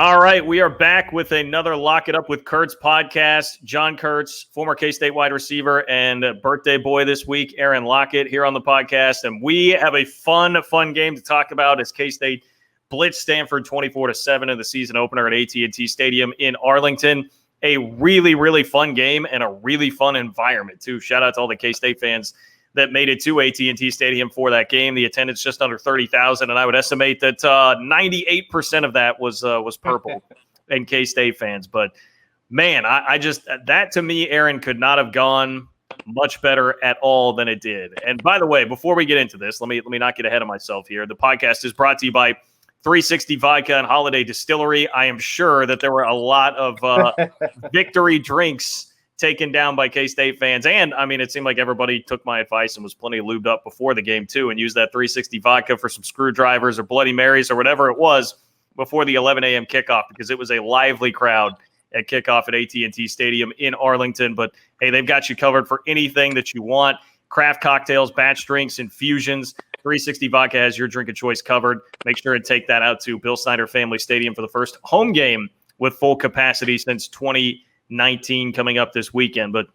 All right, we are back with another Lock It Up with Kurtz podcast. John Kurtz, former K-State wide receiver and birthday boy this week, Aaron Lockett here on the podcast. And we have a fun game to talk about as K-State blitzed Stanford 24-7 in the season opener at AT&T Stadium in Arlington. A really, really fun game and a really fun environment, too. Shout out to all the K-State fans that made it to AT&T Stadium for that game. The attendance just under 30,000, and I would estimate that 98% of that was purple and K-State fans. But man, I just that to me, Aaron, could not have gone much better at all than it did. And by the way, before we get into this, let me not get ahead of myself here. The podcast is brought to you by 360 Vodka and Holiday Distillery. I am sure that there were a lot of victory drinks taken down by K-State fans. And, I mean, it seemed like everybody took my advice and was plenty lubed up before the game, too, and used that 360 vodka for some screwdrivers or Bloody Marys or whatever it was before the 11 a.m. kickoff, because it was a lively crowd at kickoff at AT&T Stadium in Arlington. But, hey, they've got you covered for anything that you want. Craft cocktails, batch drinks, infusions. 360 Vodka has your drink of choice covered. Make sure to take that out to Bill Snyder Family Stadium for the first home game with full capacity since 2019 coming up this weekend. But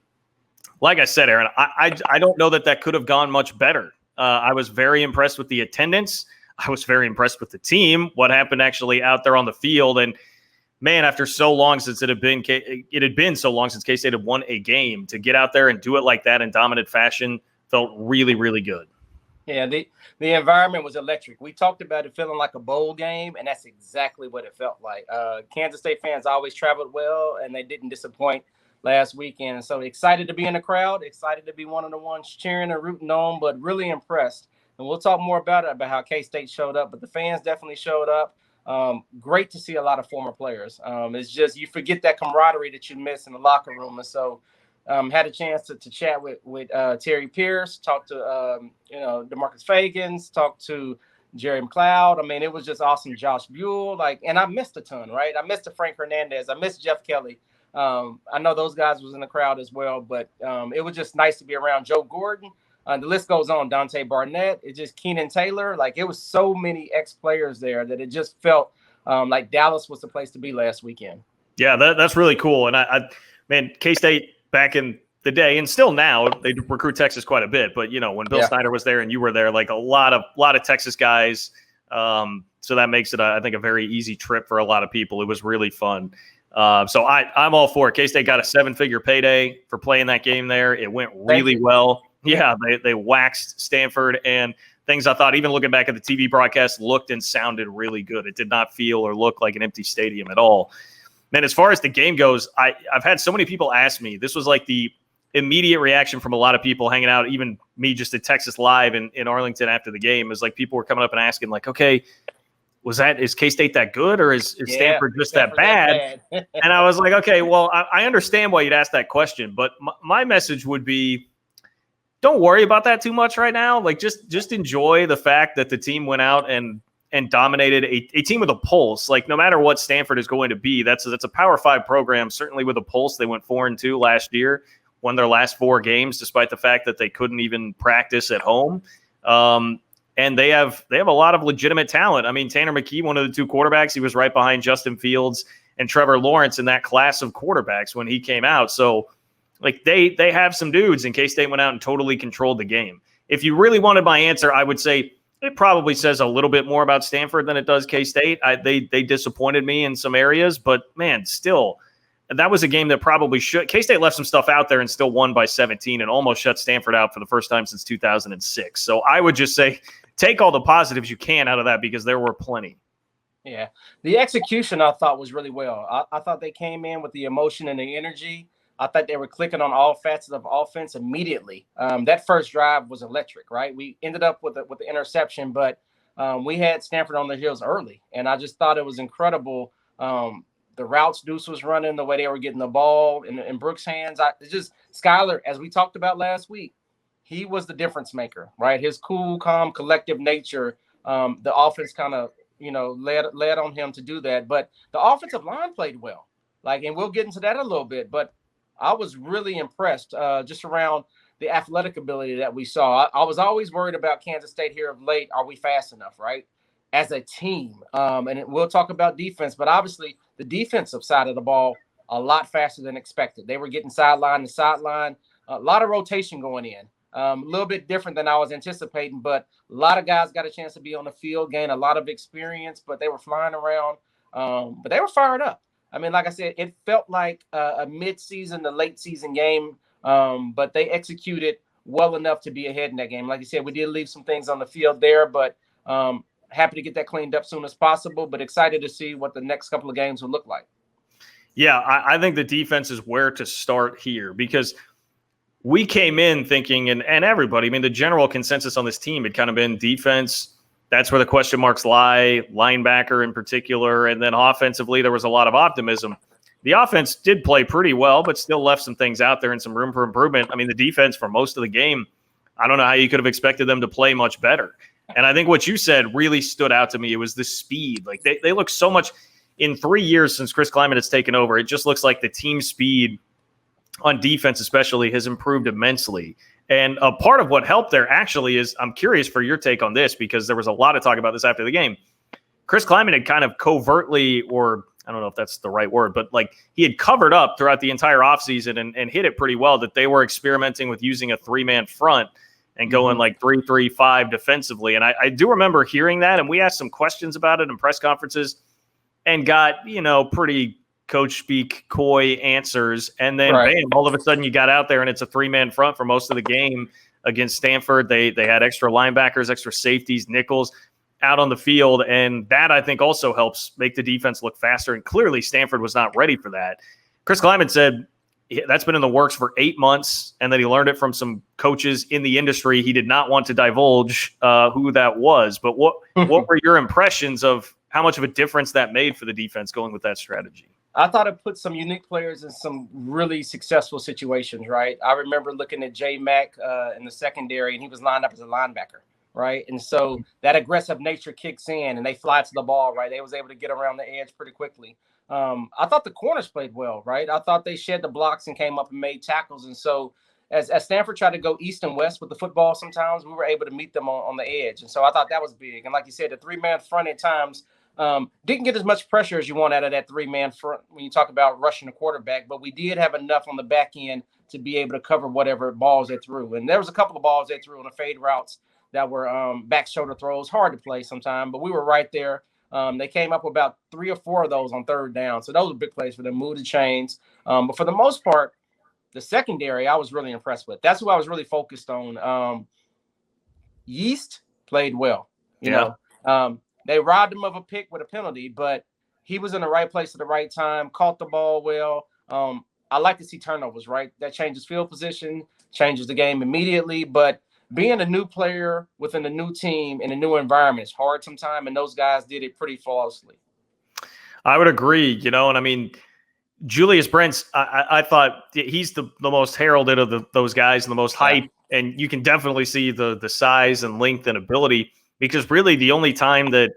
like I said, Aaron, I don't know that could have gone much better. I was very impressed with the attendance. I was very impressed with the team, what happened actually out there on the field. And man, after so long since it had been so long since K-State had won a game, to get out there and do it like that in dominant fashion felt really, really good. Yeah, the environment was electric. We talked about it feeling like a bowl game, and that's exactly what it felt like. Kansas State fans always traveled well, and they didn't disappoint last weekend. So excited to be in the crowd, excited to be one of the ones cheering and rooting on, but really impressed. And we'll talk more about it, about how K-State showed up, but the fans definitely showed up. Great to see a lot of former players. It's just you forget that camaraderie that you miss in the locker room. And so had a chance to chat with Terry Pierce, talk to DeMarcus Fagans, talk to Jerry McLeod. I mean, it was just awesome. Josh Buell, and I missed a ton, right? I missed Frank Hernandez. I missed Jeff Kelly. I know those guys was in the crowd as well, but it was just nice to be around Joe Gordon. The list goes on. Dante Barnett. It's just Keenan Taylor. It was so many ex-players there that it just felt like Dallas was the place to be last weekend. Yeah, that's really cool. And man, K-State back in the day, and still now, they recruit Texas quite a bit. But when Bill Snyder was there and you were there, a lot of Texas guys. So that makes it, I think, a very easy trip for a lot of people. It was really fun. So I'm all for it. K-State got a 7-figure payday for playing that game there. It went really well. Yeah, they waxed Stanford, and things I thought, even looking back at the TV broadcast, looked and sounded really good. It did not feel or look like an empty stadium at all. Man, as far as the game goes, I've had so many people ask me. This was the immediate reaction from a lot of people hanging out, even me just at Texas Live in Arlington after the game, is people were coming up and asking, okay, is K-State that good, or is Stanford just that bad? And I was like, okay, well, I understand why you'd ask that question, but my message would be, don't worry about that too much right now. Just enjoy the fact that the team went out and dominated a team with a pulse. No matter what Stanford is going to be, that's a Power 5 program, certainly with a pulse. They went 4-2 last year, won their last 4 games, despite the fact that they couldn't even practice at home. And they have a lot of legitimate talent. I mean, Tanner McKee, one of the 2 quarterbacks, he was right behind Justin Fields and Trevor Lawrence in that class of quarterbacks when he came out. So they have some dudes, and K-State went out and totally controlled the game. If you really wanted my answer, I would say it probably says a little bit more about Stanford than it does K-State. They disappointed me in some areas, but man, still, that was a game that probably should. K-State left some stuff out there and still won by 17 and almost shut Stanford out for the first time since 2006. So I would just say take all the positives you can out of that, because there were plenty. Yeah, the execution I thought was really well. I thought they came in with the emotion and the energy. I thought they were clicking on all facets of offense immediately. That first drive was electric, right? We ended up with the interception, but we had Stanford on the heels early, and I just thought it was incredible. The routes Deuce was running, the way they were getting the ball in Brooks' hands. It's just Skylar, as we talked about last week, he was the difference maker, right? His cool, calm, collective nature, the offense kind of, led on him to do that. But the offensive line played well, and we'll get into that a little bit, but I was really impressed just around the athletic ability that we saw. I was always worried about Kansas State here of late. Are we fast enough, right? as a team. And we'll talk about defense, but obviously the defensive side of the ball a lot faster than expected. They were getting sideline to sideline, a lot of rotation going in. A little bit different than I was anticipating, but a lot of guys got a chance to be on the field, gain a lot of experience, but they were flying around. But they were fired up. I mean, like I said, it felt like a mid-season to late-season game, but they executed well enough to be ahead in that game. Like you said, we did leave some things on the field there, but happy to get that cleaned up soon as possible, but excited to see what the next couple of games will look like. Yeah, I think the defense is where to start here because we came in thinking, and everybody, I mean, the general consensus on this team had kind of been defense. That's where the question marks lie, linebacker in particular. And then offensively, there was a lot of optimism. The offense did play pretty well, but still left some things out there and some room for improvement. I mean, the defense for most of the game, I don't know how you could have expected them to play much better. And I think what you said really stood out to me. It was the speed. Like they look so much in 3 years since Chris Kleiman has taken over. It just looks like the team speed on defense especially has improved immensely. And a part of what helped there actually is, I'm curious for your take on this because there was a lot of talk about this after the game. Chris Kleiman had kind of covertly, or I don't know if that's the right word, but like he had covered up throughout the entire offseason and hit it pretty well that they were experimenting with using a 3-man front and going like 3-3-5 defensively. And I do remember hearing that, and we asked some questions about it in press conferences and got, pretty coach speak coy answers. And then bam, all of a sudden you got out there and it's a 3-man front for most of the game against Stanford. They had extra linebackers, extra safeties, nickels out on the field. And that I think also helps make the defense look faster. And clearly Stanford was not ready for that. Chris Kleiman said that's been in the works for 8 months and that he learned it from some coaches in the industry. He did not want to divulge who that was. But what were your impressions of how much of a difference that made for the defense going with that strategy? I thought it put some unique players in some really successful situations, right? I remember looking at J Mack in the secondary, and he was lined up as a linebacker, right? And so that aggressive nature kicks in, and they fly to the ball, right? They was able to get around the edge pretty quickly. I thought the corners played well, right? I thought they shed the blocks and came up and made tackles. And so as Stanford tried to go east and west with the football sometimes, we were able to meet them on the edge. And so I thought that was big. And like you said, the 3-man front at times – didn't get as much pressure as you want out of that 3-man front when you talk about rushing the quarterback, but we did have enough on the back end to be able to cover whatever balls they threw. And there was a couple of balls they threw on the fade routes that were back shoulder throws, hard to play sometimes, but we were right there. They came up with about 3 or 4 of those on third down. So those were big plays for them, move the chains. But for the most part, the secondary, I was really impressed with. That's what I was really focused on. Yeast played well, you know. They robbed him of a pick with a penalty, but he was in the right place at the right time, caught the ball well. I like to see turnovers, right? That changes field position, changes the game immediately. But being a new player within a new team in a new environment is hard sometimes, and those guys did it pretty flawlessly. I would agree, and I mean, Julius Brents, I thought he's the most heralded of those guys and the most hype, and you can definitely see the size and length and ability. Because really the only time that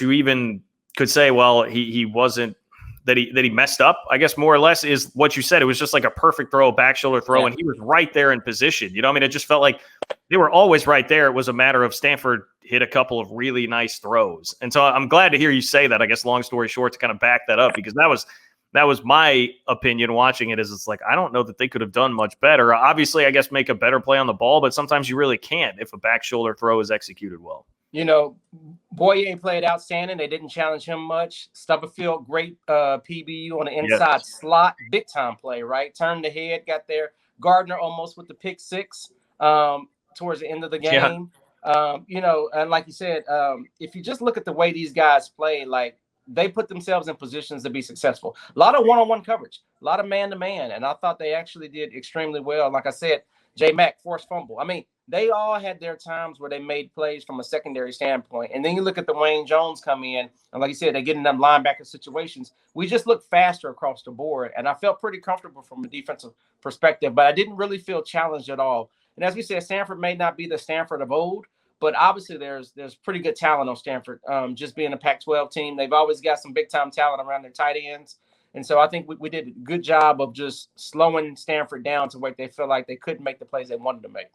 you even could say, well, he wasn't that he messed up, I guess more or less is what you said. It was just like a perfect throw, back shoulder throw, and he was right there in position. I mean, it just felt like they were always right there. It was a matter of Stanford hit a couple of really nice throws. And so I'm glad to hear you say that, I guess, long story short, to kind of back that up, because that was my opinion watching it. Is it's like, I don't know that they could have done much better. Obviously, I guess make a better play on the ball, but sometimes you really can't if a back shoulder throw is executed well. Boye played outstanding. They didn't challenge him much. Stubblefield, great PBU on the inside slot. Big time play, right? Turned the head, got there. Gardner almost with the pick 6 towards the end of the game. And like you said, if you just look at the way these guys play, like, they put themselves in positions to be successful. A lot of one-on-one coverage, a lot of man-to-man, and I thought they actually did extremely well. Like I said, J Mack forced fumble. I mean, they all had their times where they made plays from a secondary standpoint. And then you look at the Wayne Jones come in, and like you said, they get in them linebacker situations. We just look faster across the board, and I felt pretty comfortable from a defensive perspective, but I didn't really feel challenged at all. And as we said, Stanford may not be the Stanford of old, but obviously there's pretty good talent on Stanford. Just being a Pac-12 team, they've always got some big-time talent around their tight ends. And so I think we did a good job of just slowing Stanford down to where they feel like they couldn't make the plays they wanted to make.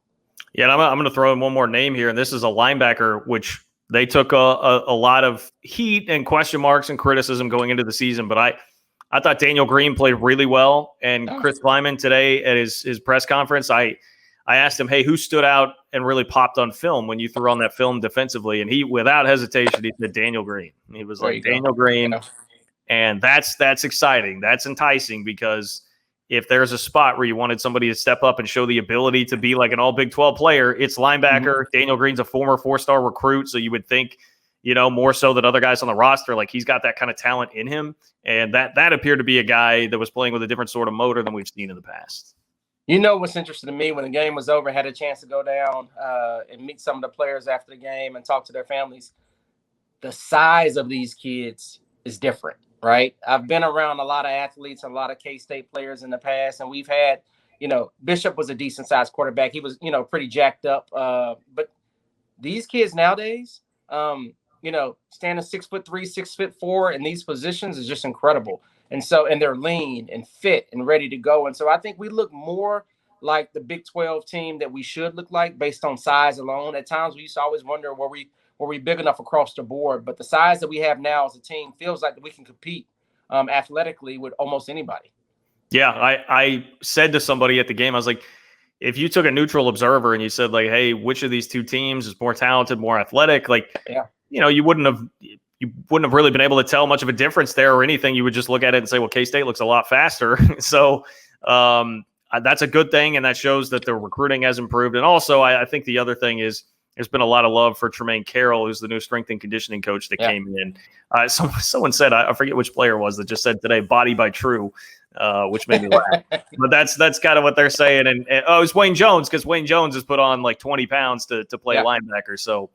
Yeah, and I'm going to throw in one more name here, and this is a linebacker, which They took a lot of heat and question marks and criticism going into the season, but I thought Daniel Green played really well. And Chris Kleiman today at his press conference, I asked him, hey, who stood out and really popped on film when you threw on that film defensively? And he, without hesitation, he said Daniel Green. He was like, Daniel Green. Yeah. And that's exciting. That's enticing, because if there's a spot where you wanted somebody to step up and show the ability to be like an all Big 12 player, it's linebacker. Mm-hmm. Daniel Green's a former 4-star recruit, so you would think, more so than other guys on the roster, like he's got that kind of talent in him. And that appeared to be a guy that was playing with a different sort of motor than we've seen in the past. What's interesting to me, when the game was over, had a chance to go down and meet some of the players after the game and talk to their families. The size of these kids is different. Right. I've been around a lot of athletes, a lot of K-State players in the past, and we've had, Bishop was a decent sized quarterback. He was, pretty jacked up. But these kids nowadays, standing 6'3", 6'4" in these positions is just incredible. And they're lean and fit and ready to go. And so I think we look more like the Big 12 team that we should look like based on size alone. At times we used to always wonder, were we big enough across the board? But the size that we have now as a team feels like we can compete athletically with almost anybody. Yeah, I said to somebody at the game, I was like, if you took a neutral observer and you said, like, hey, which of these two teams is more talented, more athletic, like, you wouldn't have really been able to tell much of a difference there or anything. You would just look at it and say, well, K-State looks a lot faster. So that's a good thing, and that shows that the recruiting has improved. And also, I think the other thing is, there's been a lot of love for Tremaine Carroll, who's the new strength and conditioning coach that came in. Someone said, I forget which player it was, that just said today, body by true, which made me laugh. But that's kind of what they're saying. And it's Wayne Jones, because Wayne Jones has put on like 20 pounds to play linebacker. So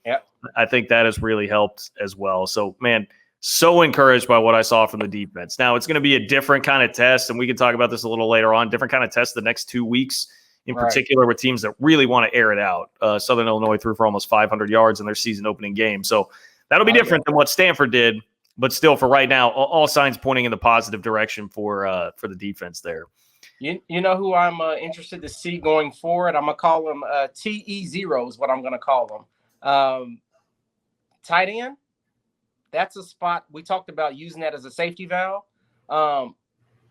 I think that has really helped as well. So, man, so encouraged by what I saw from the defense. Now, it's going to be a different kind of test, and we can talk about this a little later on, different kind of test the next 2 weeks. In particular, with teams that really want to air it out. Southern Illinois threw for almost 500 yards in their season opening game. So that'll be different than what Stanford did. But still, for right now, all signs pointing in the positive direction for the defense there. You know who I'm interested to see going forward? I'm going to call them TE0 is what I'm going to call them. Tight end, that's a spot. We talked about using that as a safety valve. TE0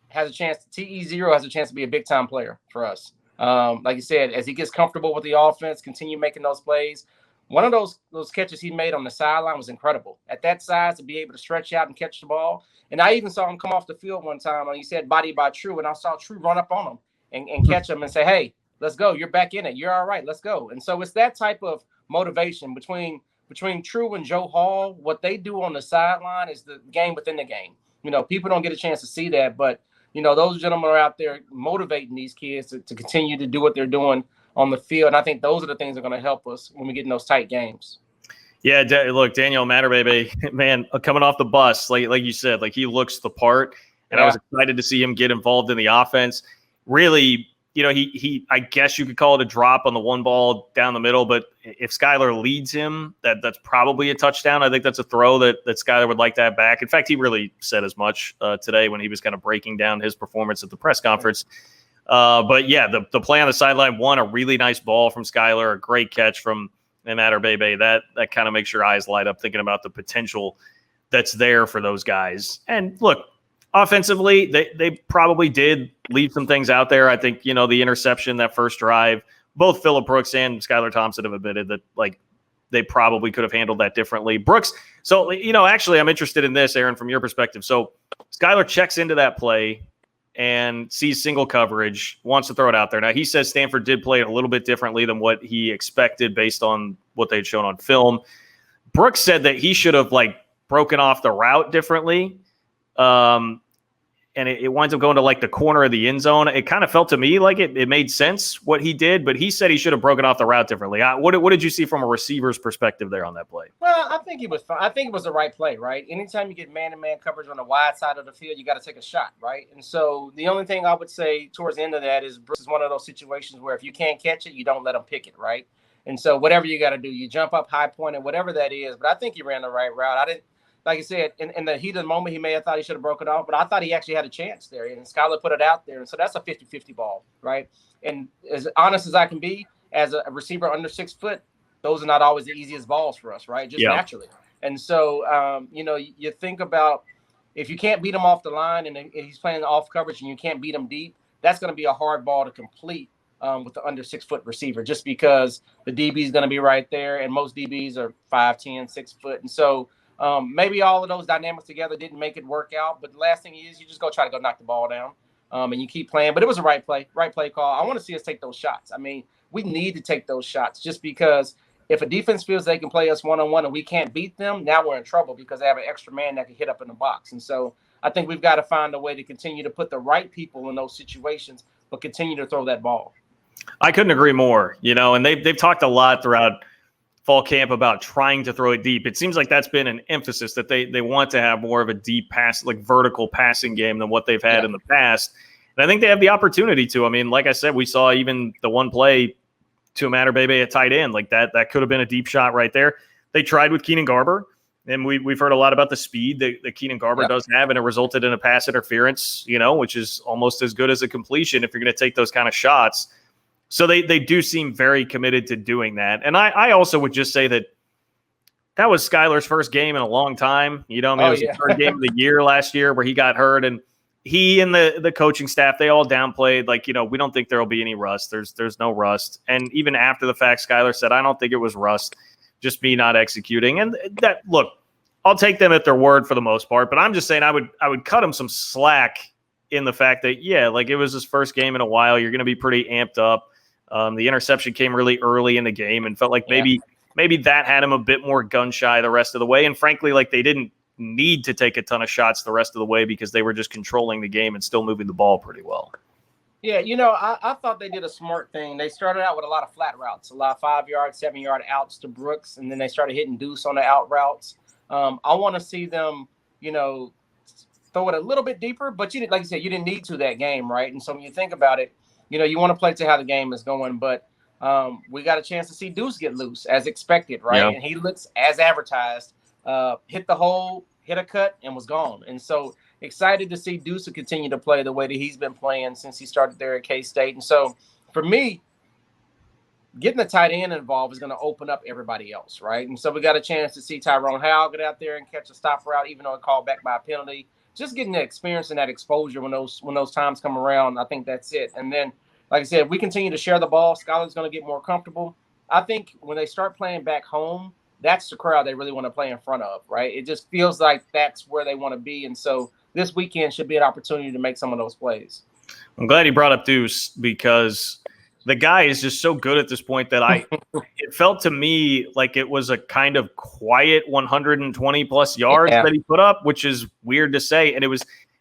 has a chance to be a big-time player for us. Like you said, as he gets comfortable with the offense, continue making those plays. One of those catches he made on the sideline was incredible. At that size, to be able to stretch out and catch the ball. And I even saw him come off the field one time, and he said body by True, and I saw True run up on him and catch him and say, hey, let's go. You're back in it. You're all right. Let's go. And so it's that type of motivation between True and Joe Hall. What they do on the sideline is the game within the game. People don't get a chance to see that, but those gentlemen are out there motivating these kids to continue to do what they're doing on the field. And I think those are the things that are going to help us when we get in those tight games. Yeah, look, Daniel Matterbaby, man, coming off the bus, like you said, like he looks the part. And I was excited to see him get involved in the offense. Really, he I guess you could call it a drop on the one ball down the middle. But if Skylar leads him, that's probably a touchdown. I think that's a throw that Skylar would like to have back. In fact, he really said as much today when he was kind of breaking down his performance at the press conference. But yeah, the play on the sideline, a really nice ball from Skylar, a great catch from Matterbaby. That kind of makes your eyes light up thinking about the potential that's there for those guys. And look, offensively, they probably did leave some things out there. I think, the interception, that first drive, both Phillip Brooks and Skylar Thompson have admitted that, like, they probably could have handled that differently. Brooks, so, actually, I'm interested in this, Aaron, from your perspective. So Skylar checks into that play and sees single coverage, wants to throw it out there. Now, he says Stanford did play it a little bit differently than what he expected based on what they'd shown on film. Brooks said that he should have, like, broken off the route differently. And it winds up going to like the corner of the end zone. It kind of felt to me like it made sense what he did, but he said he should have broken off the route differently. What did you see from a receiver's perspective there on that play? Well, I think he was fine. I think it was the right play, right? Anytime you get man-to-man coverage on the wide side of the field, you got to take a shot, right? And so the only thing I would say towards the end of that is Brooks is one of those situations where if you can't catch it, you don't let him pick it, right? And so whatever you got to do, you jump up high point and whatever that is. But I think he ran the right route. Like I said, in the heat of the moment, he may have thought he should have broken off, but I thought he actually had a chance there. And Skylar put it out there. And so that's a 50-50 ball, right? And as honest as I can be, as a receiver under 6 foot, those are not always the easiest balls for us, right? Just naturally. And so, you think about if you can't beat him off the line and he's playing off coverage and you can't beat him deep, that's going to be a hard ball to complete with the under 6 foot receiver, just because the DB is going to be right there. And most DBs are 5'10", 6 foot. And so maybe all of those dynamics together didn't make it work out. But the last thing is you just go try to go knock the ball down and you keep playing. But it was a right play call. I want to see us take those shots. I mean, we need to take those shots just because if a defense feels they can play us one-on-one and we can't beat them, now we're in trouble because they have an extra man that can hit up in the box. And so I think we've got to find a way to continue to put the right people in those situations, but continue to throw that ball. I couldn't agree more, and they've talked a lot throughout fall camp about trying to throw it deep. It seems like that's been an emphasis, that they want to have more of a deep pass, like vertical passing game than what they've had in the past. And I think they have the opportunity to. I mean, like I said, we saw even the one play to Matter Bebe at tight end, like that could have been a deep shot right there. They tried with Keenan Garber, and we've heard a lot about the speed that Keenan Garber does have, and it resulted in a pass interference, which is almost as good as a completion if you're going to take those kind of shots. So they do seem very committed to doing that. And I also would just say that was Skylar's first game in a long time. It was the third game of the year last year where he got hurt, and he and the coaching staff, they all downplayed, we don't think there will be any rust. There's no rust. And even after the fact, Skylar said, I don't think it was rust, just me not executing. And that, look, I'll take them at their word for the most part, but I'm just saying I would cut him some slack in the fact that, it was his first game in a while. You're going to be pretty amped up. The interception came really early in the game and felt like maybe that had him a bit more gun shy the rest of the way. And frankly, they didn't need to take a ton of shots the rest of the way because they were just controlling the game and still moving the ball pretty well. Yeah, I thought they did a smart thing. They started out with a lot of flat routes, a lot of 5-yard, 7-yard outs to Brooks, and then they started hitting Deuce on the out routes. I want to see them, throw it a little bit deeper, but like you said, you didn't need to that game, right? And so when you think about it, you want to play to how the game is going, but we got a chance to see Deuce get loose as expected, right? Yeah. And he looks as advertised, hit the hole, hit a cut, and was gone. And so excited to see Deuce continue to play the way that he's been playing since he started there at K-State. And so for me, getting the tight end involved is going to open up everybody else, right? And so we got a chance to see Tyrone Howell get out there and catch a stop route, even though it called back by a penalty. Just getting the experience and that exposure when those times come around, I think that's it. And then, like I said, if we continue to share the ball, Skylar's going to get more comfortable. I think when they start playing back home, that's the crowd they really want to play in front of, right? It just feels like that's where they want to be. And so this weekend should be an opportunity to make some of those plays. I'm glad he brought up Deuce because the guy is just so good at this point that it felt to me like it was a kind of quiet 120 plus yards that he put up, which is weird to say. And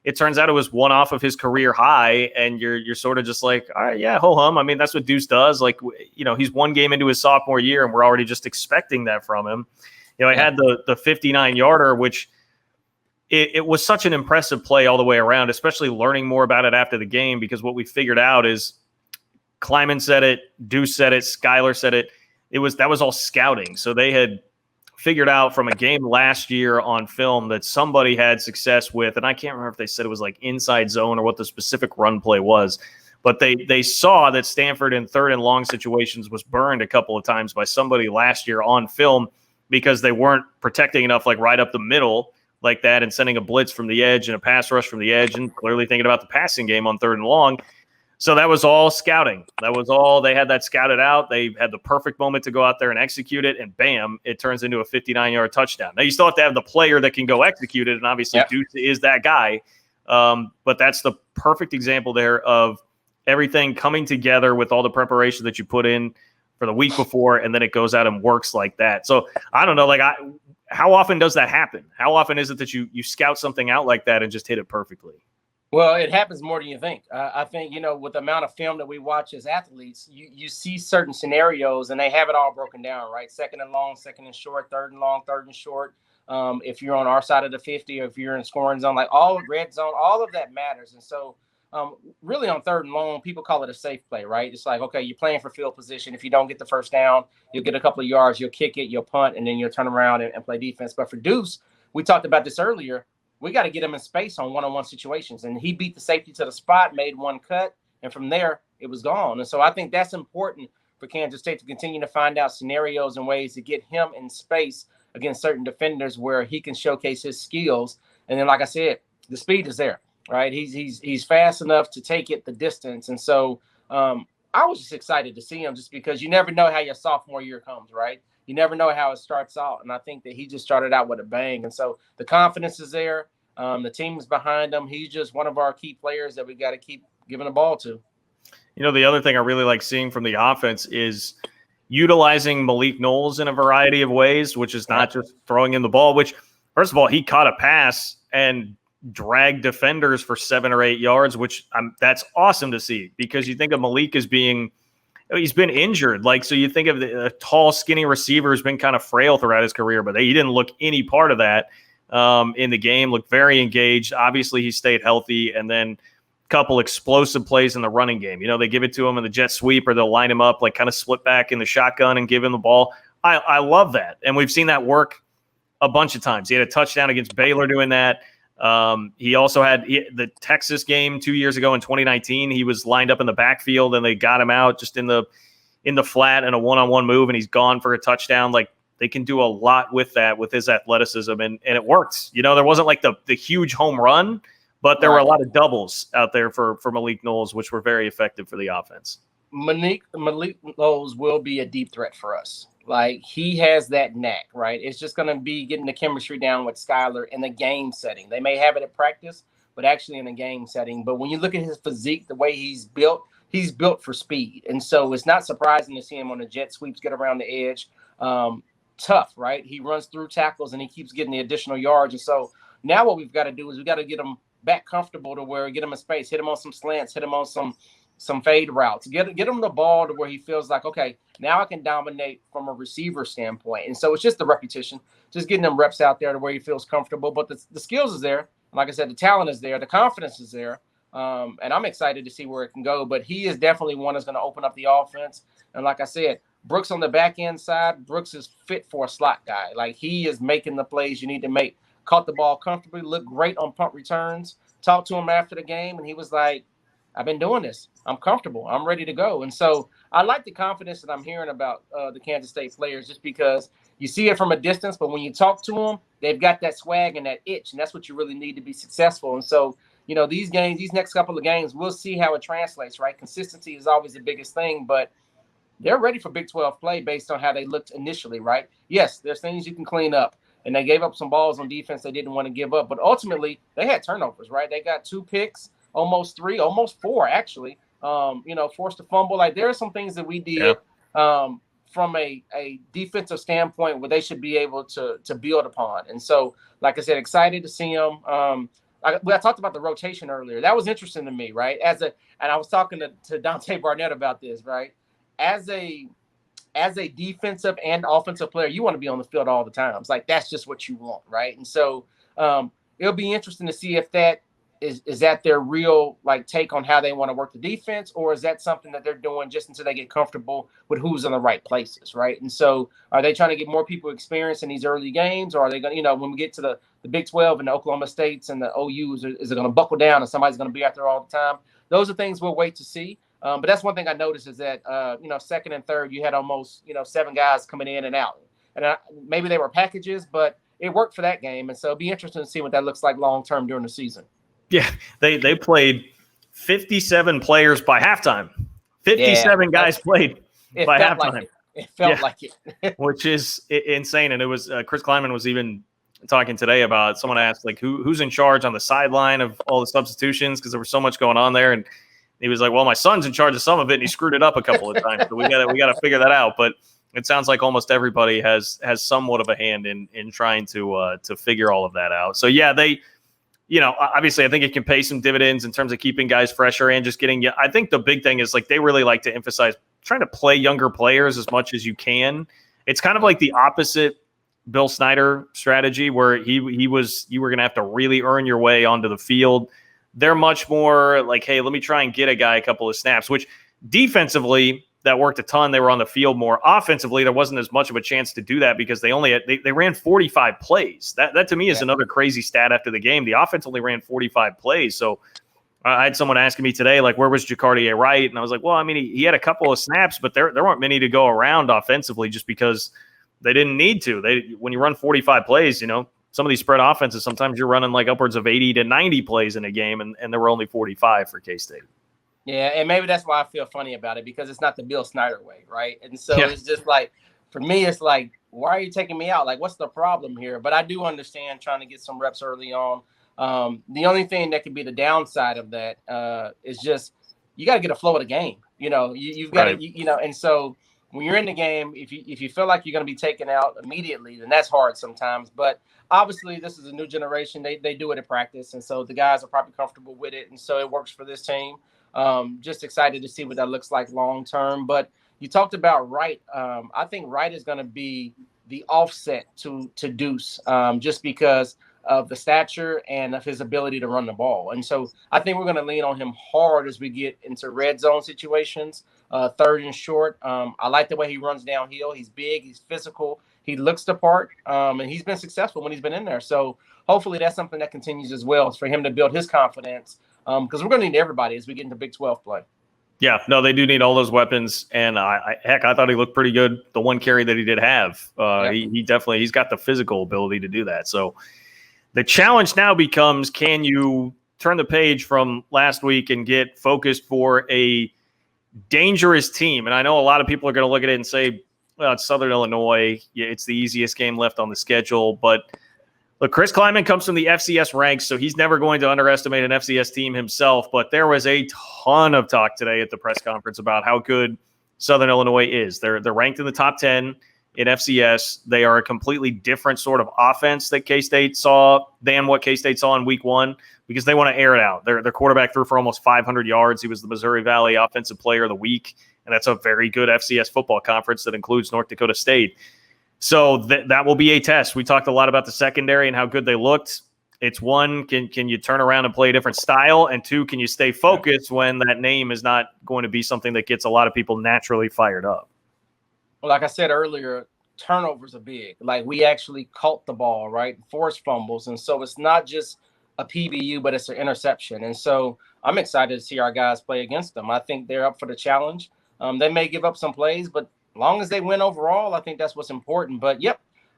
it turns out it was one off of his career high. And you're sort of just like, all right, yeah, ho hum. I mean, that's what Deuce does. He's one game into his sophomore year and we're already just expecting that from him. I had the 59 yarder, which it was such an impressive play all the way around, especially learning more about it after the game, because what we figured out is Kleiman said it, Deuce said it, Skylar said it. That was all scouting. So they had figured out from a game last year on film that somebody had success with, and I can't remember if they said it was like inside zone or what the specific run play was, but they saw that Stanford in 3rd and long situations was burned a couple of times by somebody last year on film because they weren't protecting enough, like right up the middle like that, and sending a blitz from the edge and a pass rush from the edge, and clearly thinking about the passing game on 3rd and long. So that was all scouting. That was all. They had that scouted out. They had the perfect moment to go out there and execute it, and bam, it turns into a 59-yard touchdown. Now, you still have to have the player that can go execute it, and obviously Deuce is that guy. But that's the perfect example there of everything coming together with all the preparation that you put in for the week before, and then it goes out and works like that. So I don't know, how often does that happen? How often is it that you scout something out like that and just hit it perfectly? Well, it happens more than you think. I think, with the amount of film that we watch as athletes, you see certain scenarios and they have it all broken down, right? 2nd and long, 2nd and short, 3rd and long, 3rd and short. If you're on our side of the 50 or if you're in scoring zone, all red zone, all of that matters. And so really on 3rd and long, people call it a safe play, right? It's like, okay, you're playing for field position. If you don't get the first down, you'll get a couple of yards, you'll kick it, you'll punt, and then you'll turn around and play defense. But for Deuce, we talked about this earlier. We got to get him in space on one-on-one situations. And he beat the safety to the spot, made one cut, and from there, it was gone. And so I think that's important for Kansas State to continue to find out scenarios and ways to get him in space against certain defenders where he can showcase his skills. And then, like I said, the speed is there, right? He's fast enough to take it the distance. And so I was just excited to see him just because you never know how your sophomore year comes, right? You never know how it starts out. And I think that he just started out with a bang. And so the confidence is there. The team's behind him. He's just one of our key players that we got to keep giving the ball to. You know, the other thing I really like seeing from the offense is utilizing Malik Knowles in a variety of ways, which is not just throwing in the ball, which, first of all, he caught a pass and dragged defenders for 7 or 8 yards, which that's awesome to see, because you think of Malik as being – he's been injured. Like, so you think of a tall, skinny receiver who's been kind of frail throughout his career, but he didn't look any part of that in the game, looked very engaged. Obviously, he stayed healthy, and then a couple explosive plays in the running game. You know, they give it to him in the jet sweep, or they'll line him up, like kind of split back in the shotgun and give him the ball. I love that, and we've seen that work a bunch of times. He had a touchdown against Baylor doing that. He also had the Texas game 2 years ago in 2019. He was lined up in the backfield and they got him out just in the flat and a one-on-one move, and he's gone for a touchdown. Like, they can do a lot with that, with his athleticism, and it works. You know, there wasn't like the huge home run, but there were a lot of doubles out there for Malik Knowles, which were very effective for the offense. Malik Knowles will be a deep threat for us. Like, he has that knack, right? It's just going to be getting the chemistry down with Skylar in the game setting. They may have it at practice, but actually in a game setting. But when you look at his physique, the way he's built for speed. And so it's not surprising to see him on the jet sweeps, get around the edge. Tough, right? He runs through tackles and he keeps getting the additional yards. And so now what we've got to do is we got to get him back comfortable to where we get him in space, hit him on some slants, hit him on some fade routes, get him the ball to where he feels like, okay, now I can dominate from a receiver standpoint. And so it's just the repetition, just getting them reps out there to where he feels comfortable. But the skills is there. Like I said, the talent is there. The confidence is there. And I'm excited to see where it can go. But he is definitely one that's going to open up the offense. And like I said, Brooks on the back end side, Brooks is fit for a slot guy. Like, he is making the plays you need to make. Caught the ball comfortably, looked great on punt returns. Talked to him after the game, and he was like, I've been doing this. I'm comfortable. I'm ready to go. And so I like the confidence that I'm hearing about the Kansas State players, just because you see it from a distance, but when you talk to them, they've got that swag and that itch, and that's what you really need to be successful. And so, you know, these next couple of games, we'll see how it translates, right? Consistency is always the biggest thing, but they're ready for Big 12 play based on how they looked initially, right? Yes, there's things you can clean up, and they gave up some balls on defense they didn't want to give up, but ultimately they had turnovers, right? They got 2 picks, almost 3, almost 4, actually. Forced a fumble. Like, there are some things that we did from a defensive standpoint where they should be able to build upon. And so, like I said, excited to see them. I talked about the rotation earlier. That was interesting to me, right? And I was talking to Dante Barnett about this, right? As a defensive and offensive player, you want to be on the field all the time. It's like, that's just what you want, right? And so it'll be interesting to see if that is that their real take on how they want to work the defense, or is that something that they're doing just until they get comfortable with who's in the right places, right? And so are they trying to get more people experience in these early games, or are they going to, when we get to the Big 12 and the Oklahoma States and the OUs, is it going to buckle down and somebody's going to be out there all the time? Those are things we'll wait to see. But that's one thing I noticed is that, second and third, you had almost, 7 guys coming in and out. And maybe they were packages, but it worked for that game. And so it'll be interesting to see what that looks like long-term during the season. Yeah, they played 57 players by halftime. 57 guys played by halftime. It felt like it. Which is insane. And it was Chris Kleinman was even talking today about, someone asked, who's in charge on the sideline of all the substitutions, because there was so much going on there. And he was like, well, my son's in charge of some of it, and he screwed it up a couple of times. So we got to figure that out. But it sounds like almost everybody has somewhat of a hand in trying to figure all of that out. So yeah, they, obviously I think it can pay some dividends in terms of keeping guys fresher and just getting. I think the big thing is they really like to emphasize trying to play younger players as much as you can. It's kind of like the opposite Bill Snyder strategy, where you were going to have to really earn your way onto the field. They're much more like, hey, let me try and get a guy a couple of snaps, which defensively that worked a ton. They were on the field more. Offensively, there wasn't as much of a chance to do that because they ran 45 plays. That to me is another crazy stat after the game. The offense only ran 45 plays. So I had someone asking me today, like, where was Jacardier Wright? And I was like, well, I mean, he had a couple of snaps, but there weren't many to go around offensively just because they didn't need to. When you run 45 plays, some of these spread offenses, sometimes you're running like upwards of 80 to 90 plays in a game, and there were only 45 for K-State. Yeah, and maybe that's why I feel funny about it, because it's not the Bill Snyder way, right? And so It's just like, for me, it's like, why are you taking me out? Like, what's the problem here? But I do understand trying to get some reps early on. The only thing that could be the downside of that is just you got to get a flow of the game. You've got to, and so when you're in the game, if you feel like you're going to be taken out immediately, then that's hard sometimes. But obviously, this is a new generation. They do it in practice, and so the guys are probably comfortable with it, and so it works for this team. Just excited to see what that looks like long term. But you talked about Wright. I think Wright is going to be the offset to Deuce, just because of the stature and of his ability to run the ball. And so I think we're going to lean on him hard as we get into red zone situations, third and short. I like the way he runs downhill. He's big, he's physical, he looks the part, and he's been successful when he's been in there. So hopefully that's something that continues as well, is for him to build his confidence, because we're going to need everybody as we get into Big 12 play. Yeah, no, they do need all those weapons, and I thought he looked pretty good. The one carry that he did have, he's got the physical ability to do that. So the challenge now becomes, can you turn the page from last week and get focused for a dangerous team? And I know a lot of people are going to look at it and say, well, it's Southern Illinois. Yeah, it's the easiest game left on the schedule. But look, Chris Klieman comes from the FCS ranks, so he's never going to underestimate an FCS team himself. But there was a ton of talk today at the press conference about how good Southern Illinois is. They're ranked in the top 10 in FCS. They are a completely different sort of offense that K-State saw than what K-State saw in week one, because they want to air it out. Their quarterback threw for almost 500 yards. He was the Missouri Valley Offensive Player of the Week, and that's a very good FCS football conference that includes North Dakota State. So that will be a test. We talked a lot about the secondary and how good they looked. It's one, can you turn around and play a different style? And two, can you stay focused when that name is not going to be something that gets a lot of people naturally fired up? Well, like I said earlier, turnovers are big. Like, we actually caught the ball, right? Forced fumbles. And so it's not just a PBU, but it's an interception. And so I'm excited to see our guys play against them. I think they're up for the challenge. They may give up some plays, but as long as they win overall, I think that's what's important. But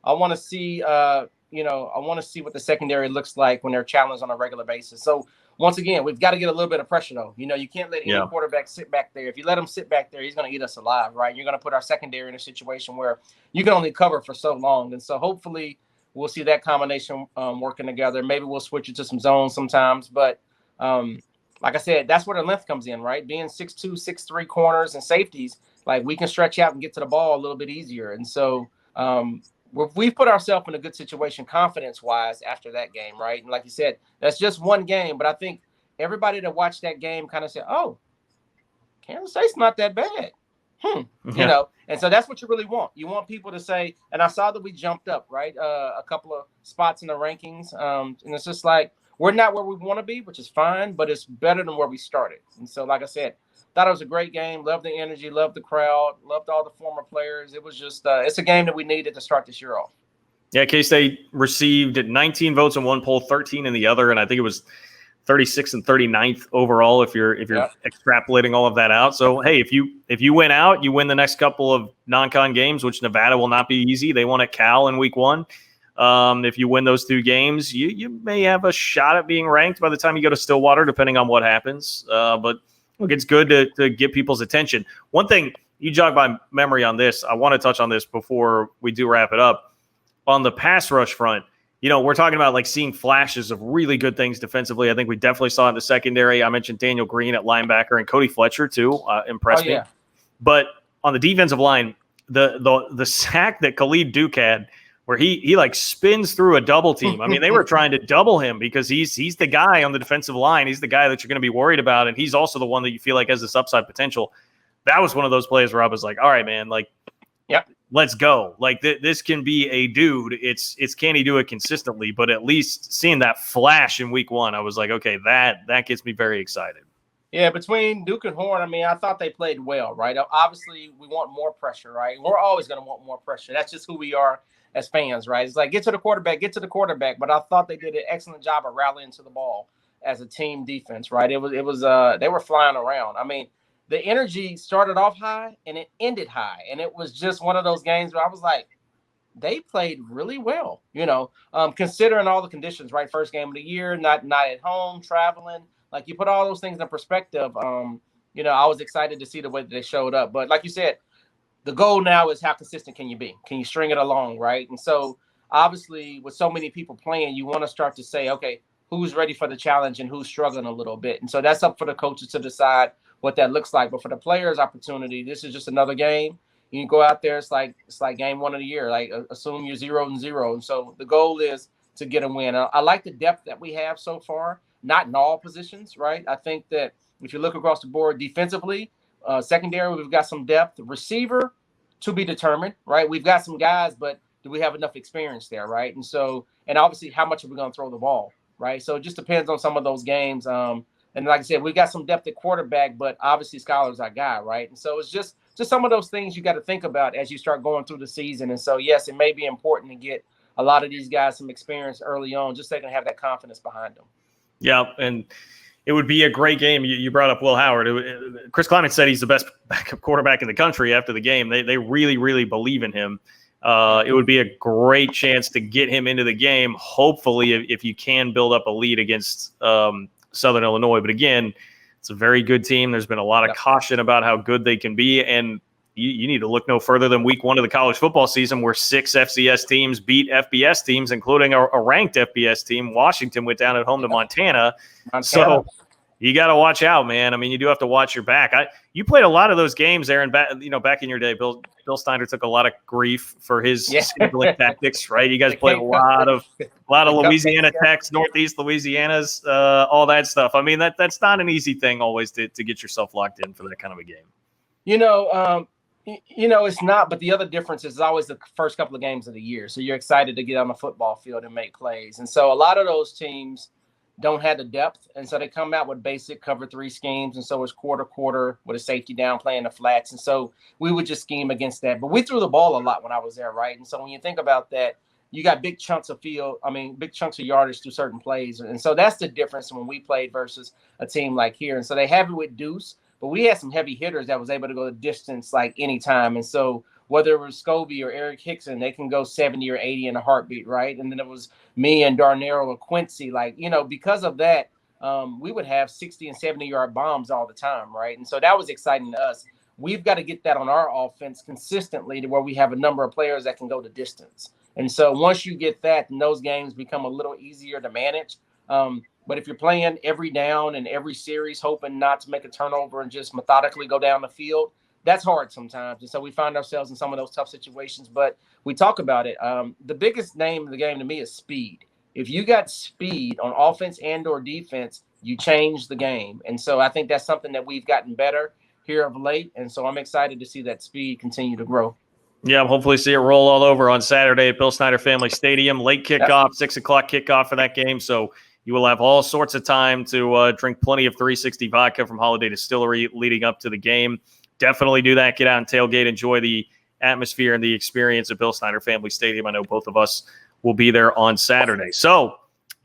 I want to see, I want to see what the secondary looks like when they're challenged on a regular basis. So once again, we've got to get a little bit of pressure, though. You can't let any quarterback sit back there. If you let him sit back there, he's going to eat us alive, right? You're going to put our secondary in a situation where you can only cover for so long. And so hopefully we'll see that combination working together. Maybe we'll switch it to some zones sometimes. But like I said, that's where the length comes in, right? Being 6'2", 6'3" corners and safeties, like, we can stretch out and get to the ball a little bit easier. And so we've put ourselves in a good situation confidence-wise after that game, right? And like you said, that's just one game. But I think everybody that watched that game kind of said, oh, Kansas State's not that bad. And so that's what you really want. You want people to say, and I saw that we jumped up, right, a couple of spots in the rankings. And it's just like, we're not where we want to be, which is fine, but it's better than where we started. And so, like I said, thought it was a great game. Loved the energy, loved the crowd, loved all the former players. It was just it's a game that we needed to start this year off. Yeah, K-State received 19 votes in one poll, 13 in the other, and I think it was 36th and 39th overall if you're extrapolating all of that out. So, hey, if you win out, you win the next couple of non-con games, which Nevada will not be easy. They won at Cal in week one. If you win those two games, you may have a shot at being ranked by the time you go to Stillwater, depending on what happens. But look, it's good to get people's attention. One thing, you jog my memory on this, I want to touch on this before we do wrap it up. On the pass rush front, we're talking about like seeing flashes of really good things defensively. I think we definitely saw it in the secondary. I mentioned Daniel Green at linebacker and Cody Fletcher too, impressed me. But on the defensive line, the sack that Khalid Duke had, where he like spins through a double team. I mean, they were trying to double him because he's the guy on the defensive line. He's the guy that you're going to be worried about, and he's also the one that you feel like has this upside potential. That was one of those plays where I was like, all right, man, like, let's go. Like, this can be a dude. It's can he do it consistently? But at least seeing that flash in week one, I was like, okay, that gets me very excited. Yeah, between Duke and Horn, I mean, I thought they played well, right? Obviously, we want more pressure, right? We're always going to want more pressure. That's just who we are as fans, right? It's like, get to the quarterback. But I thought they did an excellent job of rallying to the ball. as a team defense, right? It was they were flying around. I mean, the energy started off high and it ended high, and it was just one of those games where I was like, they played really well, considering all the conditions, right? First game of the year, not at home, traveling. Like, you put all those things in perspective. I was excited to see the way that they showed up. But like you said, the goal now is how consistent can you be? Can you string it along, right? And so obviously with so many people playing, you want to start to say, okay, who's ready for the challenge and who's struggling a little bit. And so that's up for the coaches to decide what that looks like. But for the players' opportunity, this is just another game. You can go out there. It's like game one of the year. Like, assume you're 0-0. And so the goal is to get a win. I like the depth that we have so far, not in all positions, right? I think that if you look across the board defensively, secondary, we've got some depth. Receiver, to be determined, right? We've got some guys, but do we have enough experience there, right? And obviously, how much are we going to throw the ball, right? So it just depends on some of those games. And like I said, we got some depth at quarterback, but obviously Skylar's our guy, right? And so it's just some of those things you got to think about as you start going through the season. And so, yes, it may be important to get a lot of these guys some experience early on, just so they can have that confidence behind them. Yeah, and it would be a great game. You brought up Will Howard. Chris Kleiman said he's the best backup quarterback in the country after the game. They really, really believe in him. It would be a great chance to get him into the game, hopefully, if you can build up a lead against Southern Illinois. But again, it's a very good team. There's been a lot of caution about how good they can be. And you need to look no further than week one of the college football season, where 6 FCS teams beat FBS teams, including a ranked FBS team. Washington went down at home to Montana. So you got to watch out, man. I mean, you do have to watch your back. You played a lot of those games, Aaron. Back in your day, Bill Snyder took a lot of grief for his scheduling tactics, right? You guys played a lot of Louisiana Techs, Northeast Louisiana's, all that stuff. I mean, that's not an easy thing always to get yourself locked in for that kind of a game. It's not, but the other difference is always the first couple of games of the year. So you're excited to get on the football field and make plays. And so a lot of those teams don't have the depth. And so they come out with basic cover 3 schemes. And so it's quarter with a safety down playing the flats. And so we would just scheme against that. But we threw the ball a lot when I was there, right? And so when you think about that, you got big chunks of yardage through certain plays. And so that's the difference when we played versus a team like here. And so they have it with Deuce. But we had some heavy hitters that was able to go the distance like anytime. And so whether it was Scobie or Eric Hickson, they can go 70 or 80 in a heartbeat, right? And then it was me and Darnell or Quincy. Because of that, we would have 60 and 70-yard bombs all the time, right? And so that was exciting to us. We've got to get that on our offense consistently to where we have a number of players that can go the distance. And so once you get that, then those games become a little easier to manage. But if you're playing every down and every series, hoping not to make a turnover and just methodically go down the field, that's hard sometimes. And so we find ourselves in some of those tough situations. But we talk about it. The biggest name of the game to me is speed. If you got speed on offense and or defense, you change the game. And so I think that's something that we've gotten better here of late. And so I'm excited to see that speed continue to grow. Yeah, hopefully see it roll all over on Saturday at Bill Snyder Family Stadium. Late kickoff, 6 o'clock kickoff for that game. So you will have all sorts of time to drink plenty of 360 vodka from Holiday Distillery leading up to the game. Definitely do that. Get out and tailgate. Enjoy the atmosphere and the experience at Bill Snyder Family Stadium. I know both of us will be there on Saturday. So,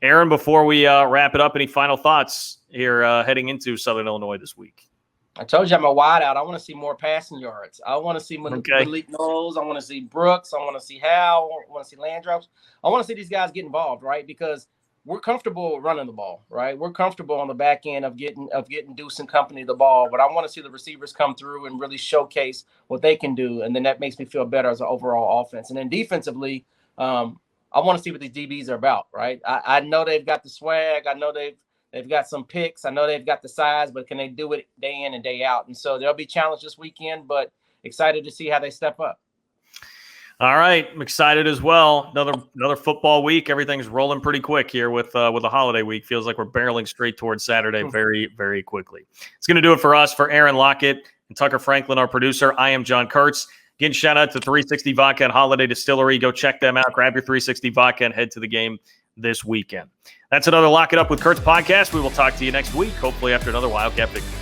Aaron, before we wrap it up, any final thoughts here heading into Southern Illinois this week? I told you I'm a wideout. I want to see more passing yards. I want to see Malik Knowles. I want to see Brooks. I want to see Howe. I want to see Landrops. I want to see these guys get involved, right? Because we're comfortable running the ball, right? We're comfortable on the back end of getting Deuce and company the ball, but I want to see the receivers come through and really showcase what they can do, and then that makes me feel better as an overall offense. And then defensively, I want to see what these DBs are about, right? I know they've got the swag. I know they've got some picks. I know they've got the size, but can they do it day in and day out? And so there'll be challenge this weekend, but excited to see how they step up. All right, I'm excited as well. Another football week. Everything's rolling pretty quick here with the holiday week. Feels like we're barreling straight towards Saturday very, very quickly. It's going to do it for us. For Aaron Lockett and Tucker Franklin, our producer, I am John Kurtz. Again, shout out to 360 Vodka and Holiday Distillery. Go check them out. Grab your 360 Vodka and head to the game this weekend. That's another Lock It Up with Kurtz podcast. We will talk to you next week, hopefully after another Wildcat victory.